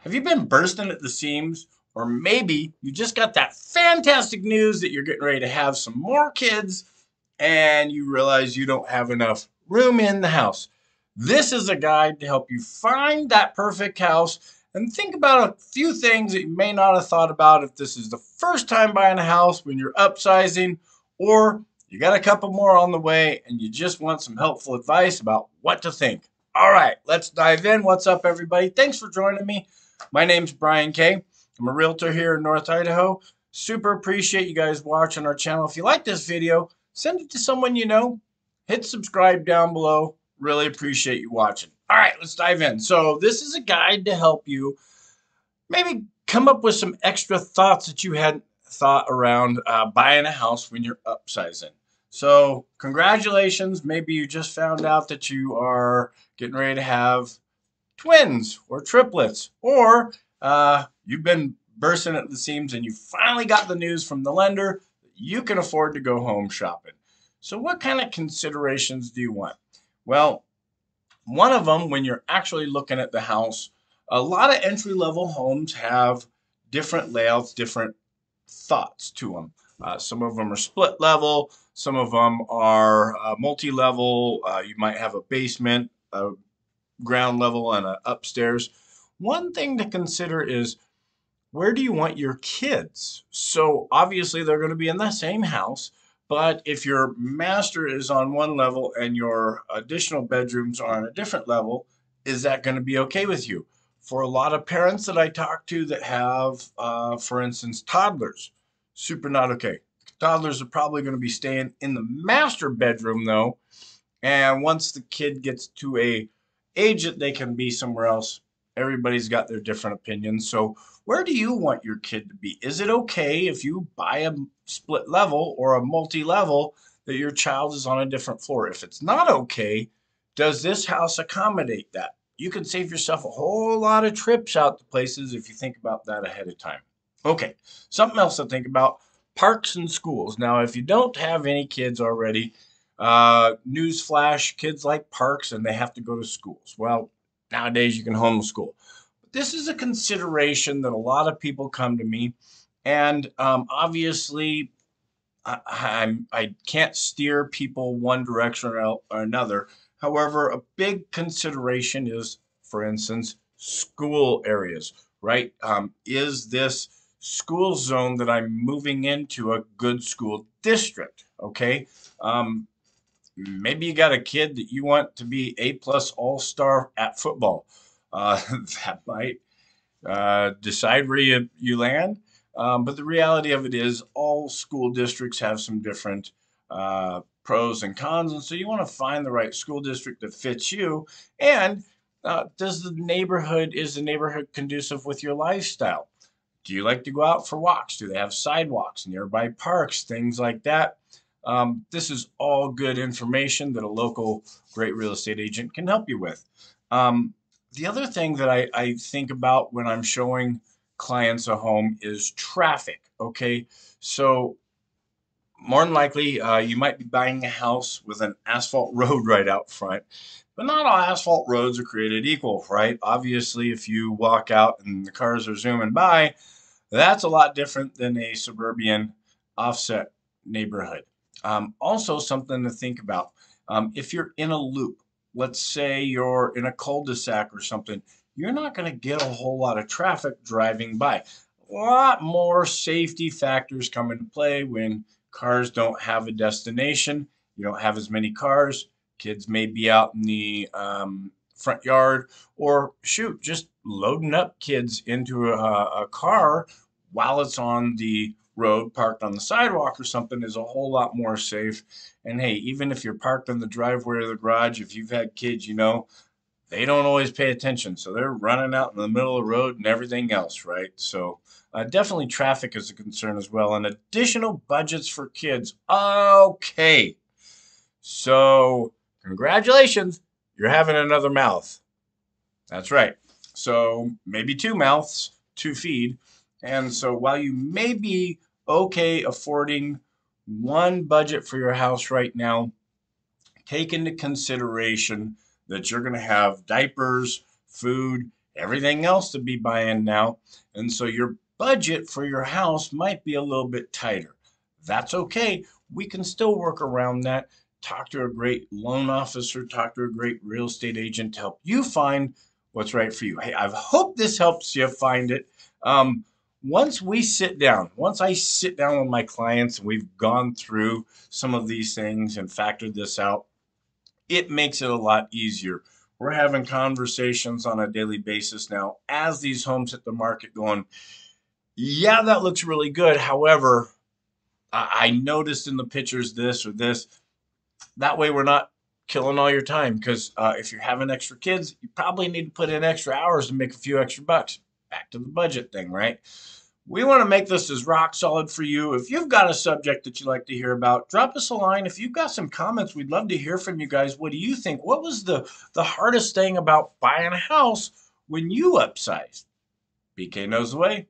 Have you been bursting at the seams? Or maybe you just got that fantastic news that you're getting ready to have some more kids and you realize you don't have enough room in the house. This is a guide to help you find that perfect house and think about a few things that you may not have thought about if this is the first time buying a house when you're upsizing, or you got a couple more on the way and you just want some helpful advice about what to think. All right, let's dive in. What's up, everybody? Thanks for joining me. My name's Brian Kay. I'm a realtor here in North Idaho. Super appreciate you guys watching our channel. If you like this video, send it to someone you know. Hit subscribe down below. Really appreciate you watching. All right, let's dive in. So this is a guide to help you maybe come up with some extra thoughts that you hadn't thought around buying a house when you're upsizing. So congratulations. Maybe you just found out that you are getting ready to have twins or triplets, or you've been bursting at the seams and you finally got the news from the lender that you can afford to go home shopping. So what kind of considerations do you want? Well, one of them, when you're actually looking at the house, a lot of entry level homes have different layouts, different thoughts to them. Some of them are split level, some of them are multi level. You might have a basement, a ground level, and a upstairs. One thing to consider is, where do you want your kids? So obviously they're going to be in the same house, but if your master is on one level and your additional bedrooms are on a different level, is that going to be okay with you? For a lot of parents that I talk to that have, for instance, toddlers, super not okay. Toddlers are probably going to be staying in the master bedroom though, and once the kid gets to a age that they can be somewhere else, everybody's got their different opinions. So where do you want your kid to be? Is it okay if you buy a split level or a multi-level that your child is on a different floor? If it's not okay, does this house accommodate that? You can save yourself a whole lot of trips out to places if you think about that ahead of time. Okay, something else to think about, parks and schools. Now, if you don't have any kids already, newsflash, kids like parks and they have to go to schools. Well, nowadays you can homeschool. But this is a consideration that a lot of people come to me, and obviously I can't steer people one direction or another. However, a big consideration is, for instance, school areas, right? Is this school zone that I'm moving into a good school district? Okay. Maybe you got a kid that you want to be A plus all star at football. That might decide where you land. But the reality of it is, all school districts have some different pros and cons. And so you want to find the right school district that fits you. And is the neighborhood conducive with your lifestyle? Do you like to go out for walks? Do they have sidewalks, nearby parks, things like that? This is all good information that a local great real estate agent can help you with. The other thing that I think about when I'm showing clients a home is traffic. Okay, so more than likely, you might be buying a house with an asphalt road right out front, but not all asphalt roads are created equal, right? Obviously, if you walk out and the cars are zooming by, that's a lot different than a suburban offset neighborhood. Also, something to think about. If you're in a loop, let's say you're in a cul-de-sac or something, you're not going to get a whole lot of traffic driving by. A lot more safety factors come into play when cars don't have a destination. You don't have as many cars. Kids may be out in the front yard, or shoot, just loading up kids into a car while it's on the road, parked on the sidewalk or something, is a whole lot more safe. And hey, even if you're parked in the driveway or the garage, if you've had kids, you know, they don't always pay attention. So they're running out in the middle of the road and everything else, right? So definitely traffic is a concern as well. And additional budgets for kids. Okay. So congratulations, you're having another mouth. That's right. So maybe two mouths to feed. And so while you may be okay affording one budget for your house right now, take into consideration that you're going to have diapers, food, everything else to be buying now. And so your budget for your house might be a little bit tighter. That's okay. We can still work around that. Talk to a great loan officer, talk to a great real estate agent to help you find what's right for you. Hey, I hope this helps you find it. Um, once I sit down with my clients and we've gone through some of these things and factored this out, it makes it a lot easier. We're having conversations on a daily basis now as these homes hit the market going, yeah, that looks really good. However, I noticed in the pictures this or this. That way, we're not killing all your time because if you're having extra kids, you probably need to put in extra hours to make a few extra bucks. Back to the budget thing, right? We want to make this as rock solid for you. If you've got a subject that you'd like to hear about, drop us a line. If you've got some comments, we'd love to hear from you guys. What do you think? What was the hardest thing about buying a house when you upsized? BK knows the way.